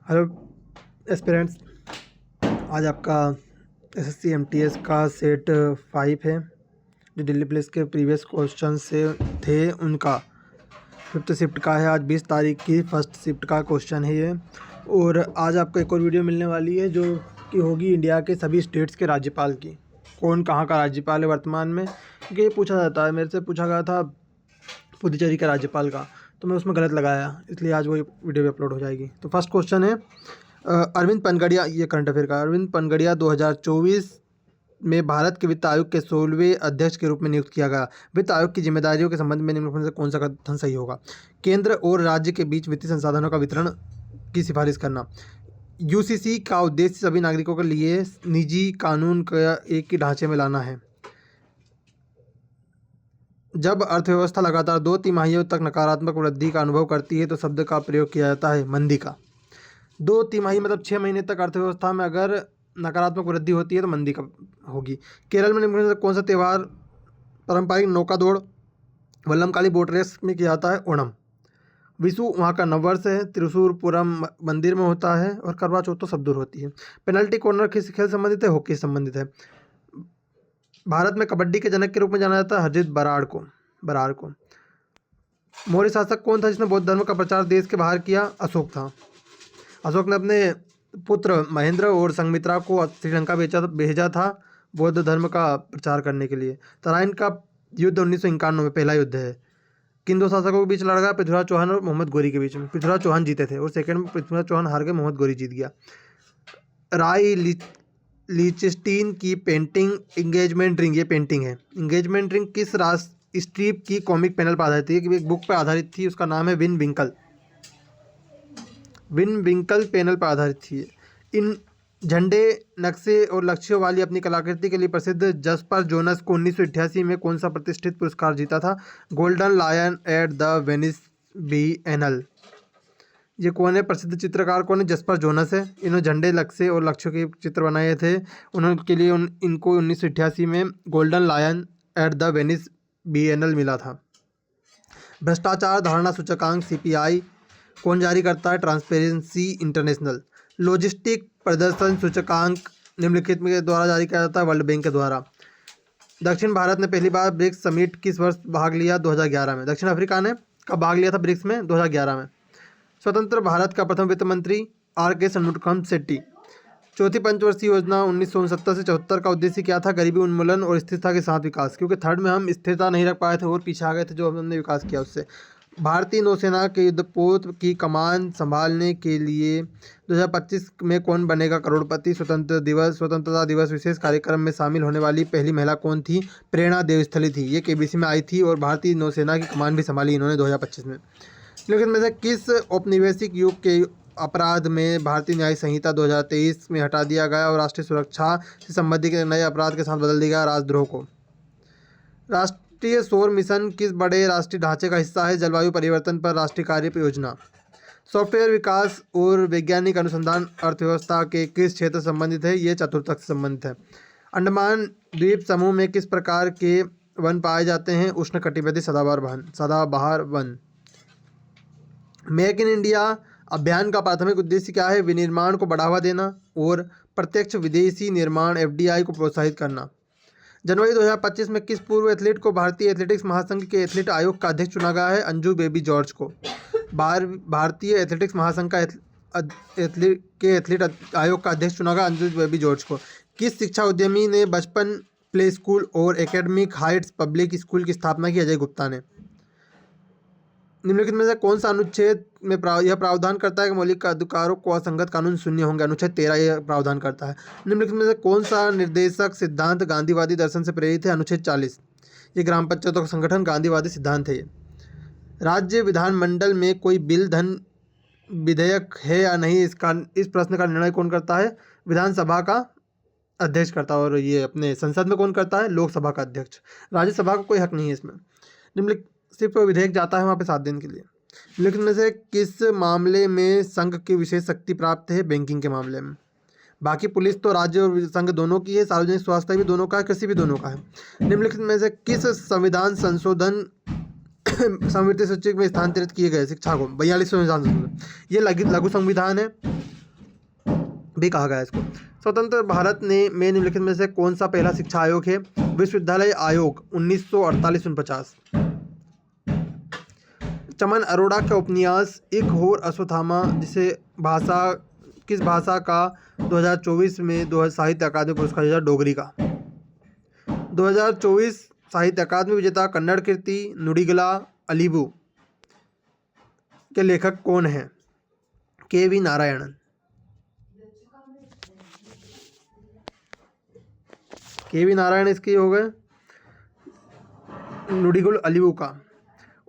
Hello aspirants, आज आपका SSC MTS का सेट 5 है। जो दिल्ली पुलिस के प्रीवियस क्वेश्चन से थे उनका 5th शिफ्ट का है। आज 20 तारीख की 1st शिफ्ट का क्वेश्चन है ये। और आज आपको एक और वीडियो मिलने वाली है जो कि होगी इंडिया के सभी स्टेट्स के राज्यपाल की। कौन कहाँ का राज्यपाल है वर्तमान में, क्योंकि ये पूछा जाता है। मेरे से पूछा गया था पुदुचेरी का राज्यपाल का, तो मैं उसमें गलत लगाया, इसलिए आज वो वीडियो भी अपलोड हो जाएगी। तो फर्स्ट क्वेश्चन है अरविंद पनगड़िया, ये करंट अफेयर का। अरविंद पनगड़िया 2024 में भारत के वित्त आयोग के 16वें अध्यक्ष के रूप में नियुक्त किया गया। वित्त आयोग की जिम्मेदारियों के संबंध में निम्नलिखित में से कौन सा कथन सही होगा? केंद्र और राज्य के बीच वित्तीय संसाधनों का वितरण की सिफारिश करना। यूसीसी का उद्देश्य सभी नागरिकों के लिए निजी कानून का एक ही ढांचे में लाना है। जब अर्थव्यवस्था लगातार 2 तिमाहियों तक नकारात्मक वृद्धि का अनुभव करती है तो शब्द का प्रयोग किया जाता है मंदी का। 2 तिमाही मतलब 6 महीने तक अर्थव्यवस्था में अगर नकारात्मक वृद्धि होती है तो मंदी का होगी। केरल में निम्नलिखित में से कौन सा त्यौहार पारंपरिक नौका दौड़ वल्लमकाली बोट रेस में किया जाता है? ओणम। विशु वहाँ का नववर्ष है। त्रिशूरपुरम मंदिर में होता है। और करवा चौथ तो सब दूर होती है। पेनल्टी कॉर्नर किस खेल संबंधित है? हॉकी संबंधित है। भारत में कबड्डी के जनक के रूप में जाना जाता है हरजीत बराड़ को। मौर्य शासक कौन था जिसने बौद्ध धर्म का प्रचार देश के बाहर किया? अशोक था। अशोक ने अपने पुत्र महेंद्र और संघमित्रा को श्रीलंका भेजा था बौद्ध धर्म का प्रचार करने के लिए। तराइन का युद्ध 1951 में पहला युद्ध है। किन 2 शासकों के बीच लड़ा गया? पृथ्वीराज चौहान और मोहम्मद गोरी के बीच में। पृथ्वीराज चौहान जीते थे और सेकंड में पृथ्वीराज चौहान हार गए, मोहम्मद गोरी जीत गया। राय लिचस्टीन की पेंटिंग एंगेजमेंट रिंग, ये पेंटिंग है। एंगेजमेंट रिंग किस स्ट्रीप की कॉमिक पैनल पर आधारित थी? एक बुक पर आधारित थी, उसका नाम है विन विंकल पैनल पर आधारित थी। इन झंडे, नक्शे और लक्ष्यों वाली अपनी कलाकृति के लिए प्रसिद्ध जस्पर जोनस को 1988 में कौन सा प्रतिष्ठित पुरस्कार जीता था? Golden lion at the Venice Biennale. ये कौन है? प्रसिद्ध चित्रकार कौन है? जस्पर जोनस है। इन्होंने झंडे, नक्शे और लक्ष्यों के चित्र बनाए थे। उनके लिए इनको 1988 में golden lion at the Venice Biennale मिला था। भ्रष्टाचार धारणा सूचकांक सीपीआई कौन जारी करता है? Transparency international. लॉजिस्टिक प्रदर्शन सूचकांक निम्नलिखित के द्वारा जारी किया जाता है? वर्ल्ड बैंक के द्वारा। दक्षिण भारत ने पहली बार ब्रिक्स समिट किस वर्ष भाग लिया? 2011 में। दक्षिण अफ्रीका ने कब भाग लिया था ब्रिक्स में? 2011 में। स्वतंत्र भारत का प्रथम वित्त मंत्री आर.के. षणमुगम शेट्टी। चौथी पंचवर्षीय योजना 1969 से 74 का उद्देश्य क्या था? गरीबी उन्मूलन और स्थिरता के साथ विकास। क्योंकि थर्ड में हम स्थिरता नहीं रख पाए थे और पीछे आ गए थे, जो हमने विकास किया उससे। भारतीय नौसेना के युद्धपोत की कमान संभालने के लिए 2025 में कौन बनेगा करोड़पति? स्वतंत्रता दिवस विशेष कार्यक्रम में शामिल होने वाली पहली महिला कौन थी? प्रेरणा देवस्थली थी। ये केबीसी में आई थी और भारतीय नौसेना की कमान भी संभाली इन्होंने 2025 में। लेकिन में से किस औपनिवेशिक युग के अपराध में भारतीय न्याय संहिता 2023 में हटा दिया गया और राष्ट्रीय सुरक्षा से संबंधित नए अपराध के साथ बदल दिया गया? राजद्रोह को। राष्ट्रीय सौर मिशन किस बड़े राष्ट्रीय ढांचे का हिस्सा है? जलवायु परिवर्तन पर राष्ट्रीय कार्य योजना। सॉफ्टवेयर विकास और वैज्ञानिक अनुसंधान अर्थव्यवस्था के किस क्षेत्र से संबंधित है? ये चतुर्थक से संबंधित है। अंडमान द्वीप समूह में किस प्रकार के वन पाए जाते हैं? उष्णकटिबंधीय सदाबहार वन। मेक इन इंडिया अभियान का प्राथमिक उद्देश्य क्या है? विनिर्माण को बढ़ावा देना और प्रत्यक्ष विदेशी निर्माण एफडीआई को प्रोत्साहित करना। जनवरी 2025 में किस पूर्व एथलीट को भारतीय एथलेटिक्स महासंघ के एथलीट आयोग का अध्यक्ष चुना गया है? अंजू बेबी जॉर्ज को। भारतीय एथलेटिक्स महासंघ का एथलीट आयोग का अध्यक्ष चुना गया अंजू बेबी जॉर्ज को। किस शिक्षा उद्यमी ने बचपन प्ले स्कूल और एकेडमिक हाइट्स पब्लिक स्कूल की स्थापना की? अजय गुप्ता ने। निम्नलिखित में से कौन सा अनुच्छेद में यह प्रावधान करता है कि मौलिक अधिकारों को असंगत कानून शून्य होंगे? अनुच्छेद 13 यह प्रावधान करता है। निम्नलिखित में से कौन सा निर्देशक सिद्धांत गांधीवादी दर्शन से प्रेरित है? अनुच्छेद 40। ये ग्राम पंचायतों का संगठन गांधीवादी सिद्धांत है। राज्य विधानमंडल में कोई बिल धन विधेयक है या नहीं, इस प्रश्न का निर्णय कौन करता है? विधानसभा का अध्यक्ष करता है। और ये अपने संसद में कौन करता है? लोकसभा का अध्यक्ष। राज्यसभा का कोई हक नहीं है इसमें। निम्नलिखित सिर्फ विधेयक जाता है वहाँ पे 7 दिन के लिए। लेकिन में से किस मामले में संघ की विशेष शक्ति प्राप्त है? बैंकिंग के मामले में। बाकी पुलिस तो राज्य और संघ दोनों की है, सार्वजनिक स्वास्थ्य भी दोनों का है, कृषि भी दोनों का है। निम्नलिखित में से किस संविधान संशोधन संविधान सचिव में स्थानांतरित किए गए शिक्षा को? 42वें संविधान संशोधन। ये लघु संविधान है भी कहा गया है इसको। स्वतंत्र भारत में निम्नलिखित में से कौन सा पहला शिक्षा आयोग है? विश्वविद्यालय आयोग 1948-49। चमन अरोड़ा का उपन्यास एक और अश्वत्थामा किस भाषा का 2024 में साहित्य अकादमी पुरस्कार जीता? डोगरी का। 2024 साहित्य अकादमी विजेता कन्नड़ कृति नुडिगला अलीबू के लेखक कौन हैं? के.वी. नारायणन। के.वी. नारायण इसकी हो गए नुडिगुल अलीबू का।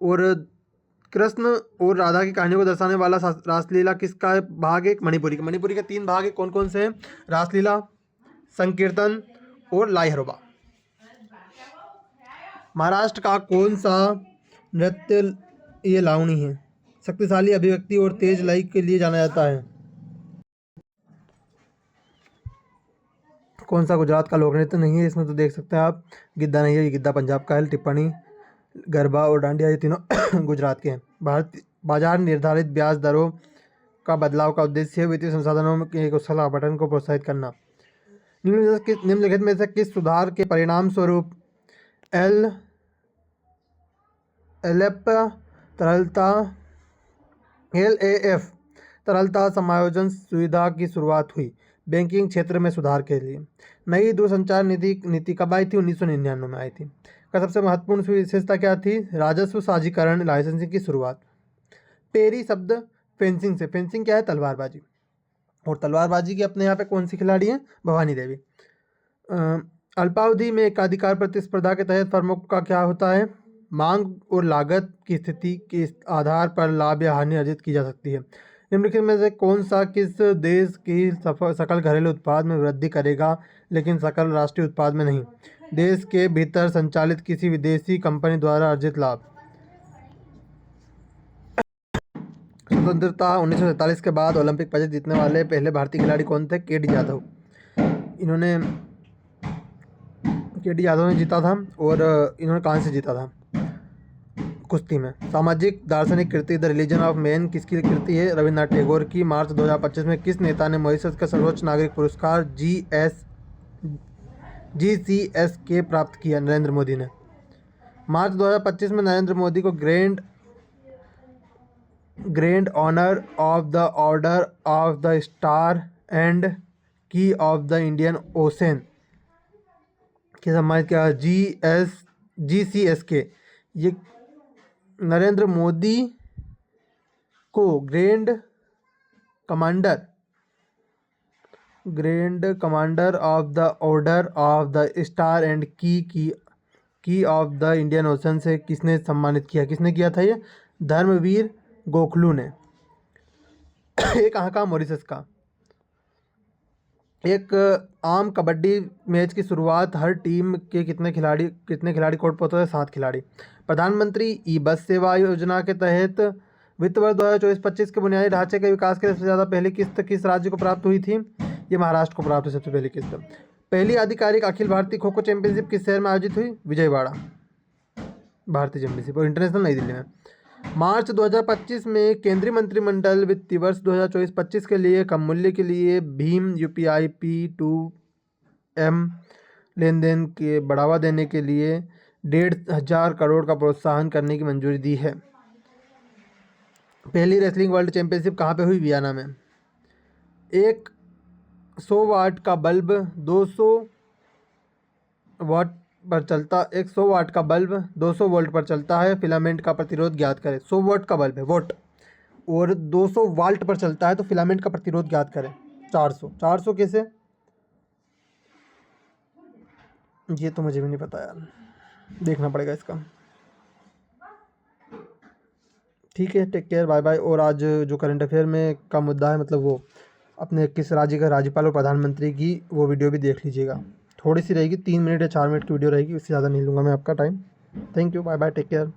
और कृष्ण और राधा की कहानियों को दर्शाने वाला रासलीला किसका भाग है? मणिपुरी का। मणिपुरी के 3 भाग है, कौन कौन से हैं? रासलीला, संकीर्तन और लाई हरोबा। महाराष्ट्र का कौन सा नृत्य ये लावणी है? शक्तिशाली अभिव्यक्ति और तेज लय के लिए जाना जाता है। कौन सा गुजरात का लोक नृत्य नहीं है? इसमें तो देख सकते हैं आप, गिद्दा नहीं है, ये गिद्दा पंजाब का है। टिप्पणी, गरबा और डांडिया ये तीनों गुजरात के हैं। बाजार निर्धारित ब्याज दरों का बदलाव का उद्देश्य है वित्तीय संसाधनों के कुशल आवंटन को प्रोत्साहित करना। निम्नलिखित में से किस सुधार के परिणाम स्वरूप LAF तरलता समायोजन सुविधा की शुरुआत हुई? बैंकिंग क्षेत्र में सुधार के लिए। नई दूरसंचार नीति कब आई थी? 1999 में आई थी। का सबसे महत्वपूर्ण विशेषता क्या थी? राजस्व साझीकरण लाइसेंसिंग की शुरुआत। पेरी शब्द फेंसिंग से, फेंसिंग क्या है? तलवारबाजी। और तलवारबाजी की अपने यहाँ पे कौन सी खिलाड़ी हैं? भवानी देवी। अल्पावधि में एकाधिकार प्रतिस्पर्धा के तहत फर्मों का क्या होता है? मांग और लागत की स्थिति के आधार पर लाभ या हानि अर्जित की जा सकती है। निम्नलिखित में से कौन सा किस देश की सकल घरेलू उत्पाद में वृद्धि करेगा लेकिन सकल राष्ट्रीय उत्पाद में नहीं? देश के भीतर संचालित किसी विदेशी कंपनी द्वारा अर्जित लाभ। स्वतंत्रता 1947 के बाद ओलंपिक पदक जीतने वाले पहले भारतीय खिलाड़ी कौन थे? के.डी. यादव। के.डी. यादव ने जीता था और इन्होंने कांस्य जीता था कुश्ती में। सामाजिक दार्शनिक कृति द रिलीजन ऑफ मैन किसकी कृति है? रविन्द्रनाथ टैगोर की। मार्च 2025 में किस नेता ने मॉरिशस का सर्वोच्च नागरिक पुरस्कार GCSK प्राप्त किया? नरेंद्र मोदी ने। मार्च 2025 में नरेंद्र मोदी को grand honour of the order of the star and key of the Indian Ocean के सम्मानित किया। GCSK ये नरेंद्र मोदी को grand commander of the order of the star and key of the Indian Ocean से किसने सम्मानित किया? किसने किया था ये? धर्मवीर गोखलू ने। ये कहाँ का? मॉरिशस का। एक आम कबड्डी मैच की शुरुआत हर टीम के कितने खिलाड़ी कोर्ट पर होते हैं? 7 खिलाड़ी। प्रधानमंत्री ई बस सेवा योजना के तहत वित्त वर्ष 2024-25 के बुनियादी ढांचे के विकास के लिए सबसे ज़्यादा पहली किस्त किस राज्य को प्राप्त हुई थी? ये महाराष्ट्र को प्राप्त हुई सबसे पहली किस्त। पहली आधिकारिक अखिल भारतीय खो खो चैंपियनशिप किस शहर में आयोजित हुई? विजयवाड़ा। भारतीय चैंपियनशिप और इंटरनेशनल नई दिल्ली में। मार्च 2025 में केंद्रीय मंत्रिमंडल वित्तीय वर्ष 2024-25 के लिए कम मूल्य के लिए भीम UPI P2M लेन देन के बढ़ावा देने के लिए 1,500 करोड़ का प्रोत्साहन करने की मंजूरी दी है। पहली रेसलिंग वर्ल्ड चैंपियनशिप कहाँ पे हुई? वियना में। एक 100 वाट का बल्ब 200 वाट पर चलता 100 वाट का बल्ब 200 वोल्ट पर चलता है। फिलामेंट का प्रतिरोध ज्ञात करें। 100 वाट का बल्ब है वोट और 200 वाल्ट पर चलता है तो फिलामेंट का प्रतिरोध ज्ञात करें। 400 कैसे? ये तो मुझे भी नहीं पता यार, देखना पड़ेगा इसका। ठीक है, टेक केयर, बाय बाय। और आज जो करंट अफेयर में का मुद्दा है, मतलब वो अपने किस राज्य का राज्यपाल और प्रधानमंत्री की, वो वीडियो भी देख लीजिएगा। थोड़ी सी रहेगी, 3 मिनट या 4 मिनट की वीडियो रहेगी, उससे ज़्यादा नहीं लूँगा मैं आपका time. Thank you, bye bye, take care.